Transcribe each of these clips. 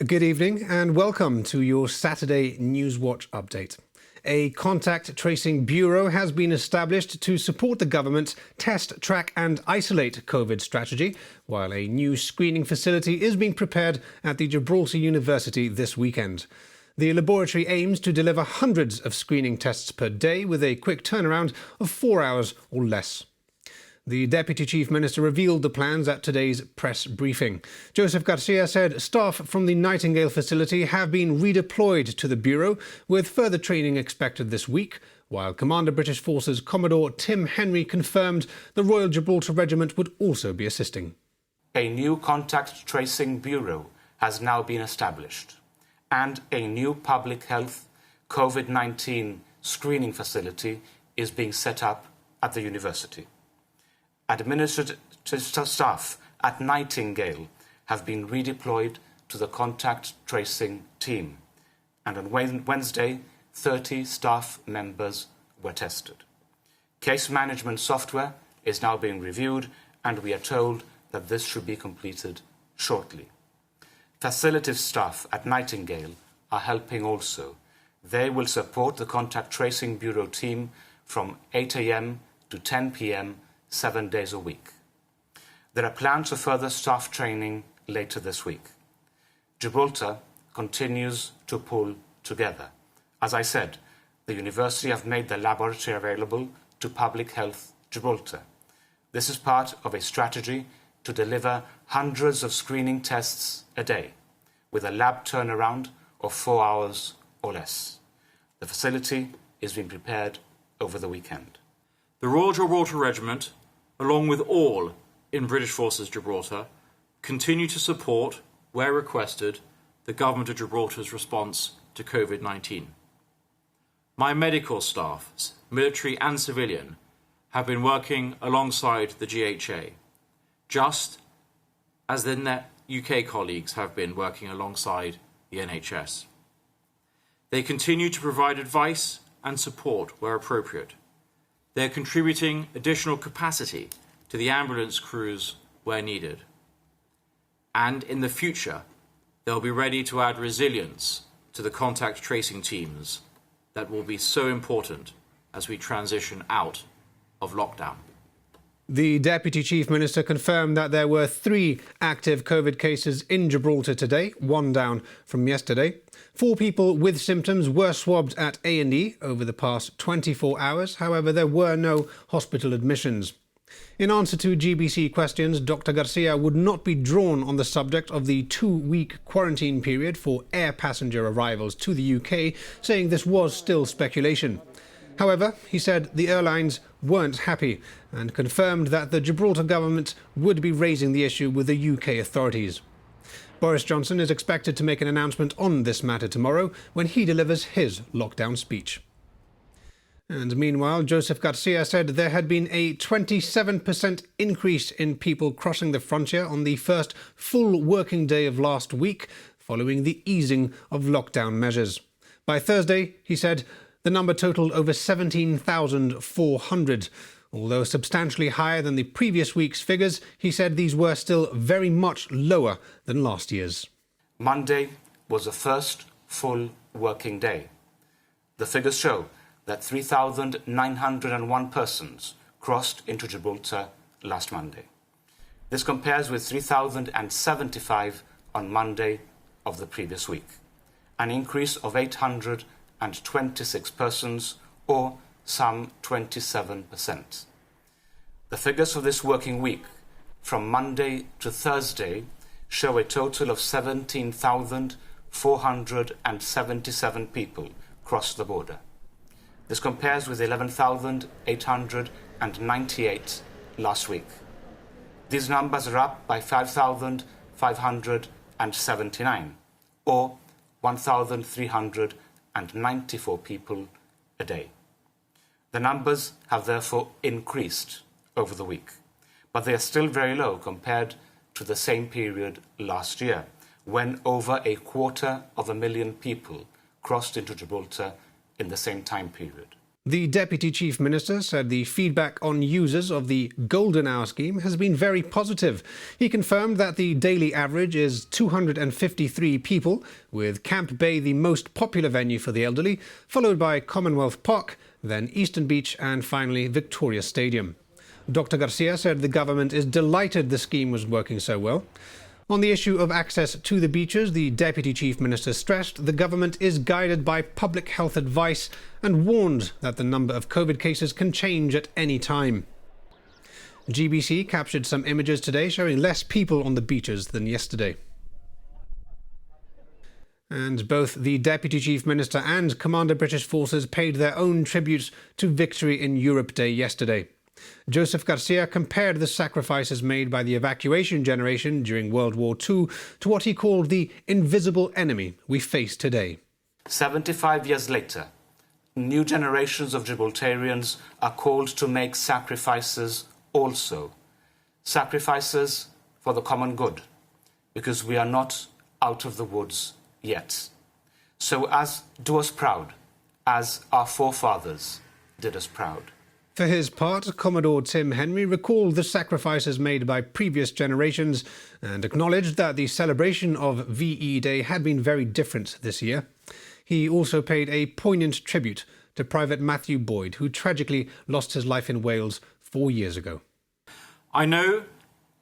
Good evening and welcome to your Saturday Newswatch update. A contact tracing bureau has been established to support the government's test, track and isolate COVID strategy, while a new screening facility is being prepared at the Gibraltar University this weekend. The laboratory aims to deliver hundreds of screening tests per day with a quick turnaround of 4 hours or less. The Deputy Chief Minister revealed the plans at today's press briefing. Joseph Garcia said staff from the Nightingale facility have been redeployed to the Bureau, with further training expected this week, while Commander British Forces Commodore Tim Henry confirmed the Royal Gibraltar Regiment would also be assisting. A new contact tracing bureau has now been established, and a new public health COVID-19 screening facility is being set up at the university. Administrative staff at Nightingale have been redeployed to the contact tracing team, and on Wednesday, 30 staff members were tested. Case management software is now being reviewed, and we are told that this should be completed shortly. Facilitative staff at Nightingale are helping also. They will support the contact tracing bureau team from 8 a.m. to 10 p.m. 7 days a week. There are plans for further staff training later this week. Gibraltar continues to pull together. As I said, the university have made the laboratory available to Public Health Gibraltar. This is part of a strategy to deliver hundreds of screening tests a day, with a lab turnaround of 4 hours or less. The facility is being prepared over the weekend. The Royal Gibraltar Regiment, along with all in British Forces Gibraltar, continue to support, where requested, the Government of Gibraltar's response to COVID-19. My medical staff, military and civilian, have been working alongside the GHA, just as their UK colleagues have been working alongside the NHS. They continue to provide advice and support where appropriate. They're contributing additional capacity to the ambulance crews where needed. And in the future, they'll be ready to add resilience to the contact tracing teams that will be so important as we transition out of lockdown. The Deputy Chief Minister confirmed that there were 3 active COVID cases in Gibraltar today, 1 down from yesterday. 4 people with symptoms were swabbed at A&E over the past 24 hours. However, there were no hospital admissions. In answer to GBC questions, Dr. Garcia would not be drawn on the subject of the 2-week quarantine period for air passenger arrivals to the UK, saying this was still speculation. However, he said the airlines weren't happy and confirmed that the Gibraltar government would be raising the issue with the UK authorities. Boris Johnson is expected to make an announcement on this matter tomorrow when he delivers his lockdown speech. And meanwhile, Joseph Garcia said there had been a 27% increase in people crossing the frontier on the first full working day of last week, following the easing of lockdown measures. By Thursday, he said, the number totaled over 17,400. Although substantially higher than the previous week's figures, he said these were still very much lower than last year's. Monday was the first full working day. The figures show that 3,901 persons crossed into Gibraltar last Monday. This compares with 3,075 on Monday of the previous week, an increase of 826 persons, or some 27%. The figures for this working week, from Monday to Thursday, show a total of 17,477 people crossed the border. This compares with 11,898 last week. These numbers are up by 5,579, or 1,394 people a day. The numbers have therefore increased over the week, but they are still very low compared to the same period last year, when over 250,000 people crossed into Gibraltar in the same time period. The Deputy Chief Minister said the feedback on users of the Golden Hour scheme has been very positive. He confirmed that the daily average is 253 people, with Camp Bay the most popular venue for the elderly, followed by Commonwealth Park, then Eastern Beach and finally Victoria Stadium. Dr. Garcia said the government is delighted the scheme was working so well. On the issue of access to the beaches, the Deputy Chief Minister stressed the government is guided by public health advice and warned that the number of COVID cases can change at any time. GBC captured some images today showing less people on the beaches than yesterday. And both the Deputy Chief Minister and Commander British Forces paid their own tributes to Victory in Europe Day yesterday. Joseph Garcia compared the sacrifices made by the evacuation generation during World War II to what he called the invisible enemy we face today. 75 years later, new generations of Gibraltarians are called to make sacrifices also. Sacrifices for the common good, because we are not out of the woods yet. So do us proud, as our forefathers did us proud. For his part, Commodore Tim Henry recalled the sacrifices made by previous generations and acknowledged that the celebration of VE Day had been very different this year. He also paid a poignant tribute to Private Matthew Boyd, who tragically lost his life in Wales 4 years ago. I know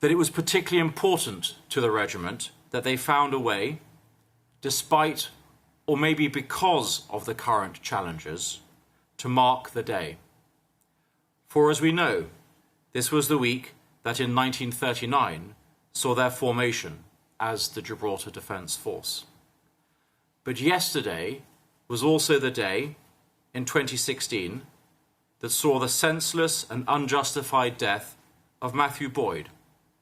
that it was particularly important to the regiment that they found a way, despite or maybe because of the current challenges, to mark the day. For as we know, this was the week that in 1939 saw their formation as the Gibraltar Defence Force. But yesterday was also the day, in 2016, that saw the senseless and unjustified death of Matthew Boyd,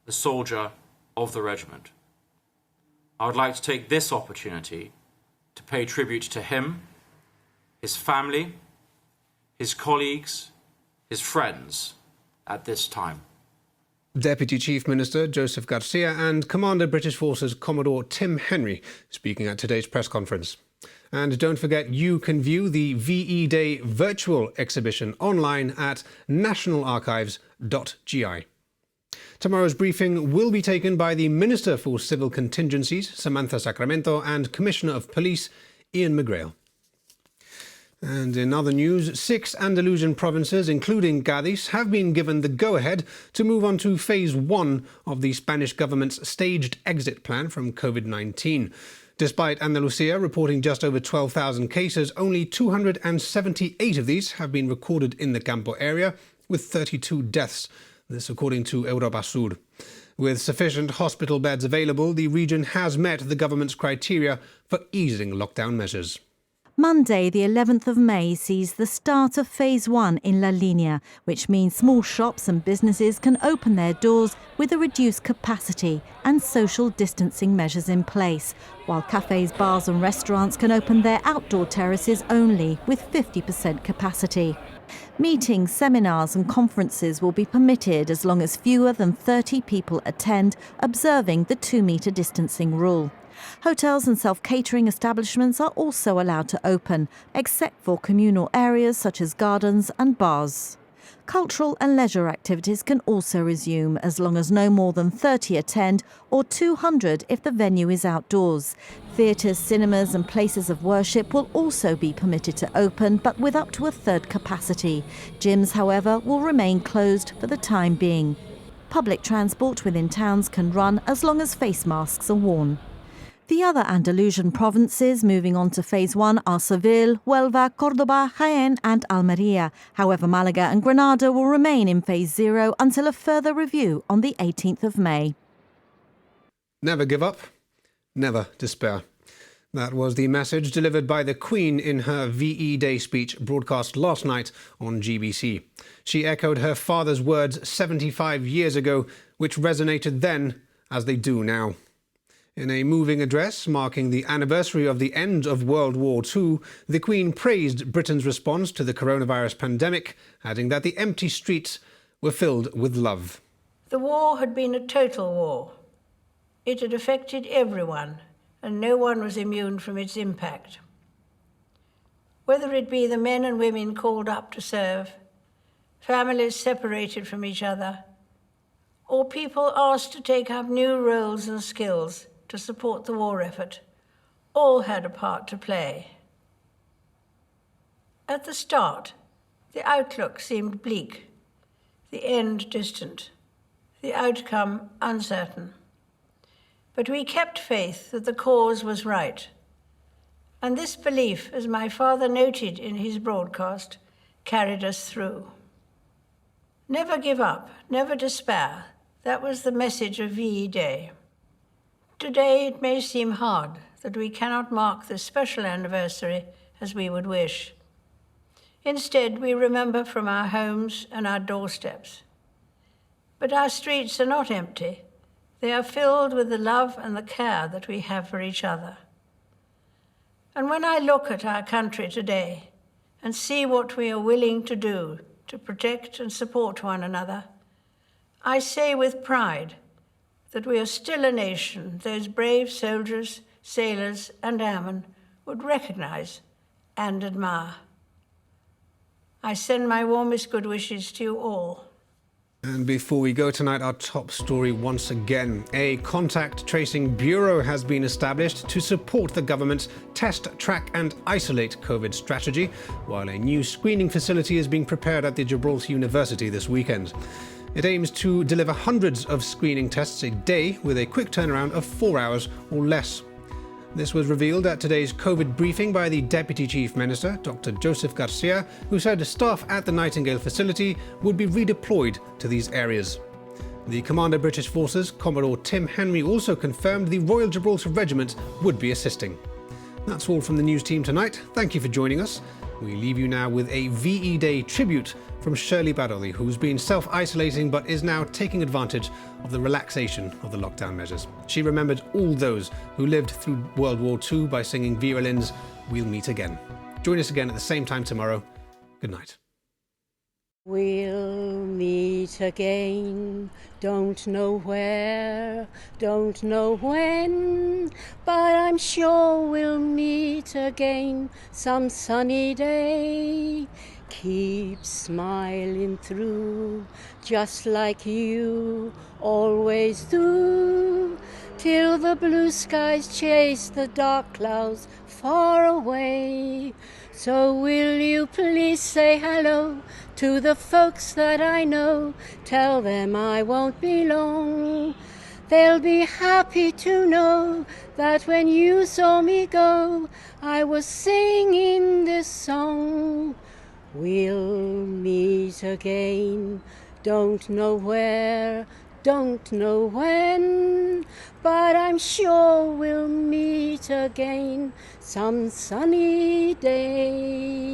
a soldier of the regiment. I would like to take this opportunity to pay tribute to him, his family, his colleagues, his friends at this time. Deputy Chief Minister Joseph Garcia and Commander British Forces Commodore Tim Henry speaking at today's press conference. And don't forget, you can view the VE Day virtual exhibition online at nationalarchives.gi. Tomorrow's briefing will be taken by the Minister for Civil Contingencies, Samantha Sacramento, and Commissioner of Police, Ian McGrail. And in other news, 6 Andalusian provinces, including Cádiz, have been given the go-ahead to move on to Phase 1 of the Spanish government's staged exit plan from COVID-19. Despite Andalusia reporting just over 12,000 cases, only 278 of these have been recorded in the Campo area, with 32 deaths. This according to Europa Sur. With sufficient hospital beds available, the region has met the government's criteria for easing lockdown measures. Monday, the 11th of May, sees the start of Phase 1 in La Línea, which means small shops and businesses can open their doors with a reduced capacity and social distancing measures in place, while cafes, bars and restaurants can open their outdoor terraces only with 50% capacity. Meetings, seminars and conferences will be permitted as long as fewer than 30 people attend, observing the 2-metre distancing rule. Hotels and self-catering establishments are also allowed to open, except for communal areas such as gardens and bars. Cultural and leisure activities can also resume as long as no more than 30 attend or 200 if the venue is outdoors. Theatres, cinemas and places of worship will also be permitted to open, but with up to a third capacity. Gyms, however, will remain closed for the time being. Public transport within towns can run as long as face masks are worn. The other Andalusian provinces moving on to Phase 1 are Seville, Huelva, Córdoba, Jaén and Almería. However, Malaga and Granada will remain in Phase 0 until a further review on the 18th of May. Never give up, never despair. That was the message delivered by the Queen in her VE Day speech broadcast last night on GBC. She echoed her father's words 75 years ago, which resonated then as they do now. In a moving address marking the anniversary of the end of World War II, the Queen praised Britain's response to the coronavirus pandemic, adding that the empty streets were filled with love. The war had been a total war. It had affected everyone, and no one was immune from its impact. whether it be the men and women called up to serve, families separated from each other, or people asked to take up new roles and skills to support the war effort, all had a part to play. At the start, the outlook seemed bleak, the end distant, the outcome uncertain. But we kept faith that the cause was right. And this belief, as my father noted in his broadcast, carried us through. Never give up, never despair. That was the message of VE Day. Today it may seem hard that we cannot mark this special anniversary as we would wish. Instead, we remember from our homes and our doorsteps. But our streets are not empty. They are filled with the love and the care that we have for each other. And when I look at our country today and see what we are willing to do to protect and support one another, I say with pride that we are still a nation those brave soldiers, sailors, and airmen would recognize and admire. I send my warmest good wishes to you all. And before we go tonight, our top story once again. A contact tracing bureau has been established to support the government's test, track and isolate COVID strategy, while a new screening facility is being prepared at the Gibraltar University this weekend. It aims to deliver hundreds of screening tests a day with a quick turnaround of 4 hours or less. This was revealed at today's COVID briefing by the Deputy Chief Minister, Dr. Joseph Garcia, who said staff at the Nightingale facility would be redeployed to these areas. The Commander British Forces, Commodore Tim Henry, also confirmed the Royal Gibraltar Regiment would be assisting. That's all from the news team tonight. Thank you for joining us. We leave you now with a VE Day tribute from Shirley Baddeley, who's been self-isolating but is now taking advantage of the relaxation of the lockdown measures. She remembered all those who lived through World War II by singing Vera Lynn's We'll Meet Again. Join us again at the same time tomorrow. Good night. We'll meet again, don't know where, don't know when, but I'm sure we'll meet again some sunny day. Keep smiling through, just like you always do, till the blue skies chase the dark clouds far away. So will you please say hello to the folks that I know, tell them I won't be long. They'll be happy to know that when you saw me go, I was singing this song. We'll meet again, don't know where, don't know when, but I'm sure we'll meet again some sunny day.